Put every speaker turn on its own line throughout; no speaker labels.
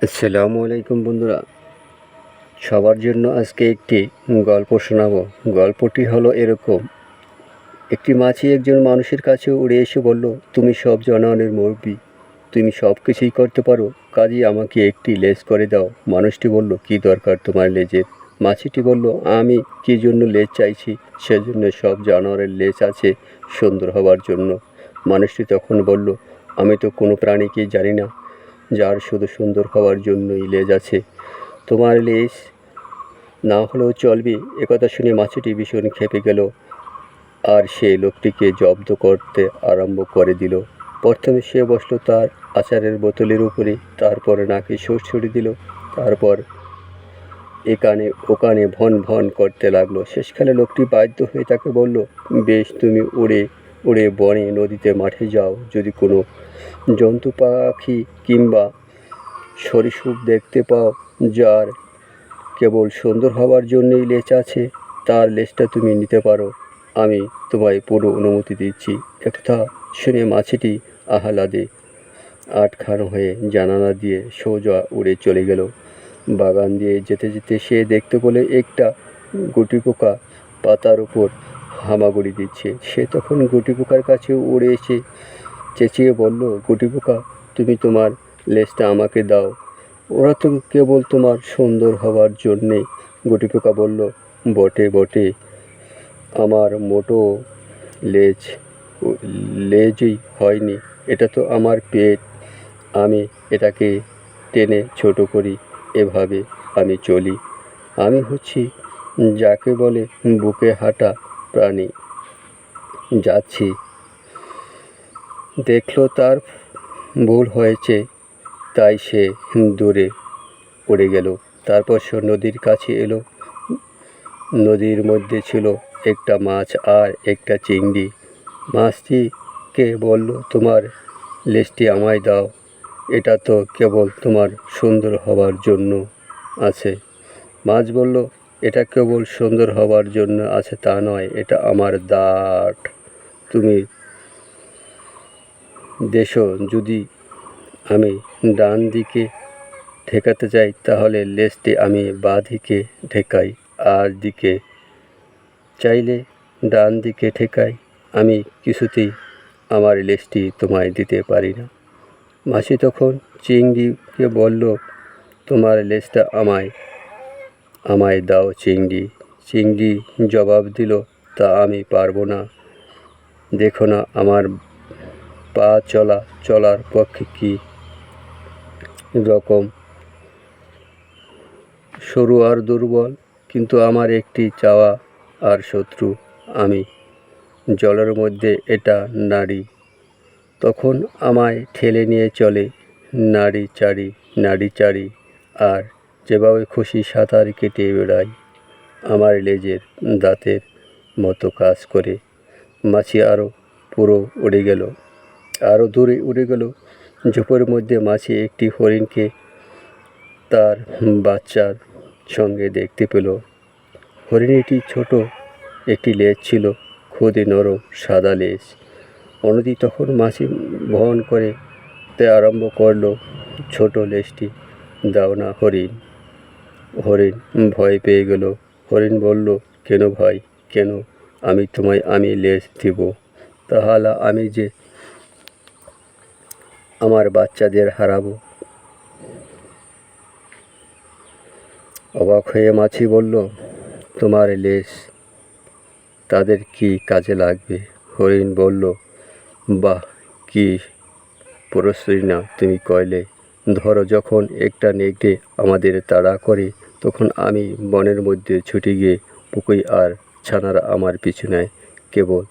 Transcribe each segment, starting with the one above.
আসসালামু আলাইকুম বন্ধুরা, সবার জন্য আজকে একটি গল্প শোনাবো। গল্পটি হলো এরকম: একটি মাছি একজন মানুষের কাছে উড়ে এসে বলল, তুমি সব জানোয়ারের মুরব্বি, তুমি সব কিছুই করতে পারো, কাজেই আমাকে একটি লেজ করে দাও। মানুষটি বলল, কি দরকার তোমার লেজের? মাছিটি বলল, আমি কী জন্য লেজ চাইছি, সেজন্য সব জানোয়ারের লেজ আছে সুন্দর হবার জন্য। মানুষটি তখন বলল, আমি তো কোনো প্রাণীকেই জানি না যার শুধু সুন্দর হওয়ার জন্যই লেজ আছে। তোমার লেজ না হলেও চলবে। একথা শুনে মাছিটি ভীষণ ক্ষেপে গেল আর সে লোকটিকে জব্দ করতে আরম্ভ করে দিল। প্রথমে সে বসলো তার আচারের বোতলের উপরে, তারপর নাকে সুড়সুড়ি দিল, তারপর এখানে ওখানে ভন ভন করতে লাগলো। শেষকালে লোকটি বাধ্য হয়ে তাকে বলল, বেশ, তুমি উড়ে উড়ে বনে, নদীতে, মাঠে যাও। যদি কোনো জন্তু, পাখি কিংবা সরীসৃপ দেখতে পাও যার কেবল সুন্দর হওয়ার জন্যই লেজ আছে, তার লেজটা তুমি নিতে পারো। আমি তোমায় পুরো অনুমতি দিচ্ছি। একথা শুনে মাছিটি আহ্লাদে আটখানা হয়ে জানালা দিয়ে সোজা উড়ে চলে গেল। বাগান দিয়ে যেতে যেতে সে দেখতে পেল একটা গুটিপোকা পাতার উপর হামাগুড়ি দিচ্ছে। সে তখন গুটিপোকার কাছে উড়ে এসে চেঁচিয়ে বলল, গুটিপোকা, তুমি তোমার লেজটা আমাকে দাও, ওরা তো কেবল তোমার সুন্দর হওয়ার জন্যে। গুটিপোকা বলল, বটে বটে, আমার মোটো লেজ লেজই হয়নি, এটা তো আমার পেট, আমি এটাকে টেনে ছোট করি, এভাবে আমি চলি। আমি হচ্ছি যাকে বলে বুকে হাঁটা প্রাণী। যাচ্ছি। দেখলো তার ভুল হয়েছে, তাই সে দূরে উড়ে গেল। তারপর সে নদীর কাছে এলো। নদীর মধ্যে ছিল একটা মাছ আর একটা চিংড়ি। মাছটিকে বলল, তোমার লেজটি আমায় দাও, এটা তো কেবল তোমার সুন্দর হবার জন্য আছে। মাছ বলল, এটা কেবল সুন্দর হবার জন্য আছে তা নয়, এটা আমার দাঁত। তুমি দেশো, যদি আমি ডান দিকে ঠেকাতে চাই তাহলে লেজটি আমি বাঁ দিকে ঠেকাই, আর দিকে চাইলে ডান দিকে ঠেকাই। আমি কিছুতেই আমার লেজটি তোমায় দিতে পারি না। মাছি তখন চিংড়িকে বলল, তোমার লেজটা আমায় দাও চিংড়ি। চিংড়ি জবাব দিল, তা আমি পারবো না। দেখো না আমার পা চলার পক্ষে কী রকম সরু আর দুর্বল, কিন্তু আমার একটি চাওয়া আর শত্রু, আমি জলের মধ্যে এটা নাড়ি, তখন আমায় ঠেলে নিয়ে চলে নাড়ি চাড়ি, আর যেভাবে খুশি সাঁতার কেটে বেড়াই, আমার লেজের দাঁতের মতো কাজ করে। মাছি আরও দূরে উড়ে গেল। ঝোপের মধ্যে মাছি একটি হরিণকে তার বাচ্চার সঙ্গে দেখতে পেল। হরিণীটি ছোট একটি লেজ ছিল, খুদে নরম সাদা লেজ। অন্যদি তখন মাছি ভন করে তে আরম্ভ করলো, ছোট লেজটি দাও না হরিণ। হরিণ ভয় পেয়ে গেল। হরিণ বলল, কেন ভাই, কেন? আমি লেজ দিব, তাহলে আমি যে আমার বাচ্চাদের হারাবো। অবাক হয়ে মাছি বলল, তোমার লেজ তাদের কি কাজে লাগবে? হরিণ বলল, বাহ, কি প্রশ্রয় না তুমি কইলে। ধরো, যখন একটা নেকড়ে আমাদের তাড়া করে, তখন আমি বনের মধ্যে ছুটে গিয়ে পুকুই আর ছানারা আমার পিছু নেয়। কেবল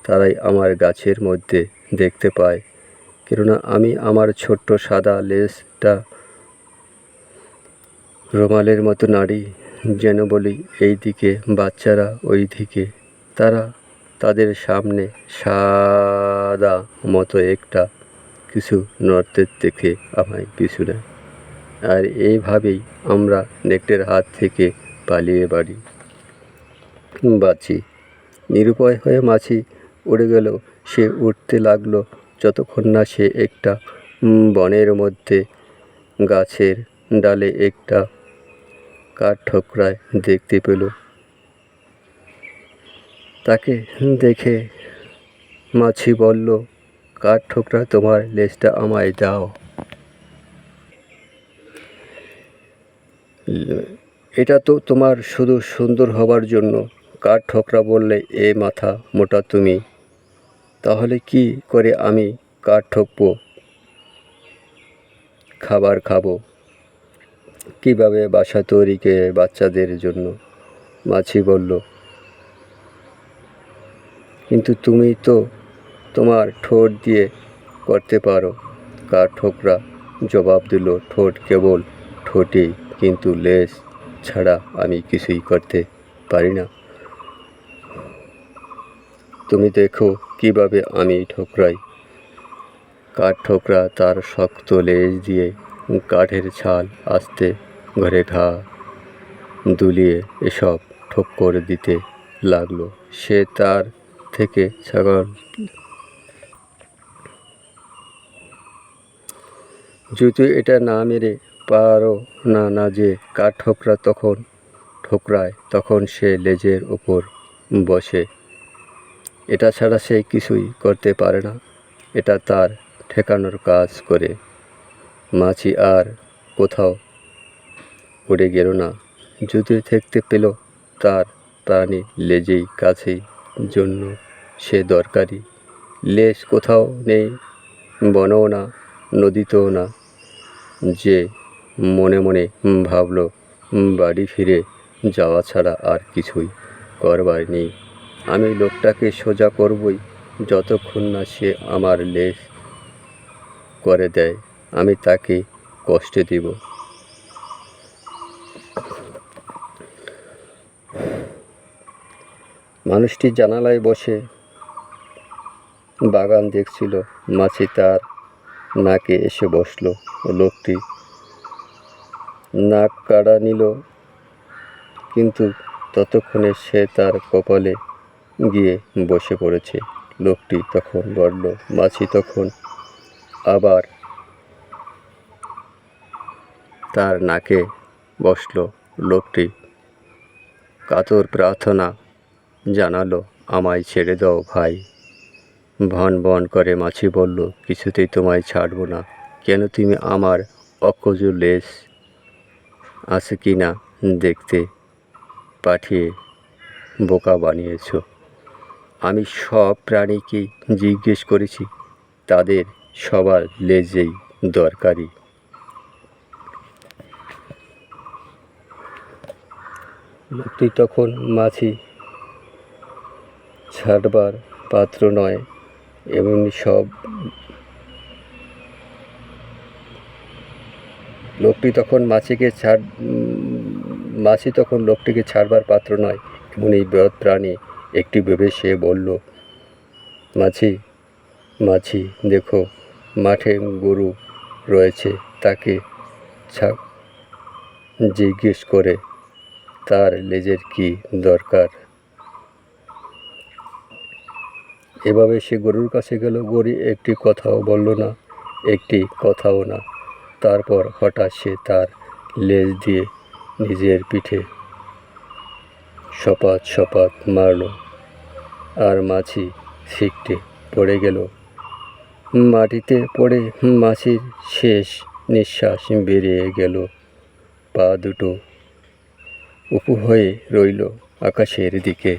তারাই আমার গাছের মধ্যে দেখতে পায়, কেননা আমি আমার ছোট্ট সাদা লেজটা রুমালের মতো নাড়ি, যেন বলি এই দিকে বাচ্চারা, ওই দিকে তারা। তাদের সামনে সাদা মতো একটা কিছু নড়তে দেখে আমায় পিছু নেয়, আর এইভাবেই আমরা নেকড়ের হাত থেকে পালিয়ে বাঁচি। নিরুপায় হয়ে মাছি উড়ে গেল। সে উঠতে লাগলো যতক্ষণ না সে একটা বনের মধ্যে গাছের ডালে একটা কাঠঠোকরায় দেখতে পেল। তাকে দেখে মাছি বলল, কাঠঠোকরা, তোমার লেজটা আমায় দাও। এটা তো তোমার শুধু সুন্দর হবার জন্য। কাঠঠোকরা বললে, এ মাথা মোটা তুমি, তাহলে কি করে আমি কাঠ ঠোকবো, খাবার খাবো কিভাবে, বাসা তৈরি করে বাচ্চাদের জন্য? মাছি বলল, কিন্তু তুমি তো তোমার ঠোঁট দিয়ে করতে পারো। কাঠঠোকরা জবাব দিল, ঠোঁট কেবল ঠোঁটেই, কিন্তু লেজ ছাড়া আমি কিছুই করতে পারি না। তুমি দেখো কিভাবে আমি ঠোকরাই। কাঠঠোকরা তার শক্ত লেজ দিয়ে কাঠের ছাল আস্তে ঘরে ঘা দুলিয়ে এসব ঠোক্কর দিতে লাগলো। সে তার থেকে ছাগল যদি এটা না মেরে পারো না যে কাঠঠোকরা তখন ঠোকরায়, তখন সে লেজের উপর বসে। এটা ছাড়া সে কিছুই করতে পারে না। এটা তার ঠেকানোর কাজ করে। মাছি আর কোথাও উড়ে গেল না, যদি দেখতে পেল তার প্রাণী লেজেই কাছেই জন্য সে দরকারি। লেজ কোথাও নেই, বনেও না, নদীতেও না। যে মনে মনে ভাবল, বাড়ি ফিরে যাওয়া ছাড়া আর কিছুই করবার নেই। আমি লোকটাকে সোজা করবই, যতক্ষণ না সে আমার লেজ করে দেয়। আমি তাকে কষ্ট দিব। মানুষটি জানালায় বসে বাগান দেখছিল। মাছি তার নাকে এসে বসল। লোকটি নাক কাড়া নিল, কিন্তু ততক্ষণে সে তার কপালে গিয়ে বসে পড়েছে। লোকটি তখন বলল, মাছি তখন আবার তার নাকে বসল। লোকটি কাতর প্রার্থনা জানালো, আমায় ছেড়ে দাও ভাই। ভন ভন করে মাছি বলল, কিছুতেই তোমায় ছাড়ব না। কেন, তুমি আমার অকজ লেজ আছে কি না দেখতে পাঠিয়ে বোকা বানিয়েছ। আমি সব প্রাণীকেই জিজ্ঞেস করেছি, তাদের সবার লেজেই দরকারি। লোকটি তখন মাছি ছাড়বার পাত্র নয়, এমনি সব মাছি তখন লোকটিকে ছাড়বার পাত্র নয়, এমন এই বৃহৎ প্রাণী একটি ভেবে সে বলল, মাছি দেখো, মাঠে গরু রয়েছে, তাকে জিজ্ঞেস করে তার লেজের কি দরকার। এভাবে সে গরুর কাছে গেল। গরু একটি কথাও বলল না, একটি কথাও না। তারপর হঠাৎ সে তার লেজ দিয়ে নিজের পিঠে সপাত মারল, আর মাছি ছিটকে পড়ে গেল। মাটিতে পড়ে মাছির শেষ নিঃশ্বাস বেরিয়ে গেল। পা দুটো উঁচু হয়ে রইল আকাশের দিকে।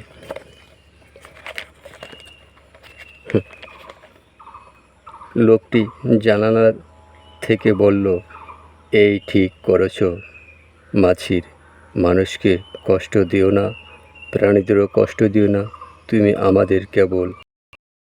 লোকটি জানালা থেকে বলল, এই ঠিক করেছ মাছির, মানুষকে কষ্ট দিও না, প্রাণীদেরও কষ্ট দিও না, তুমি আমাদের কেবল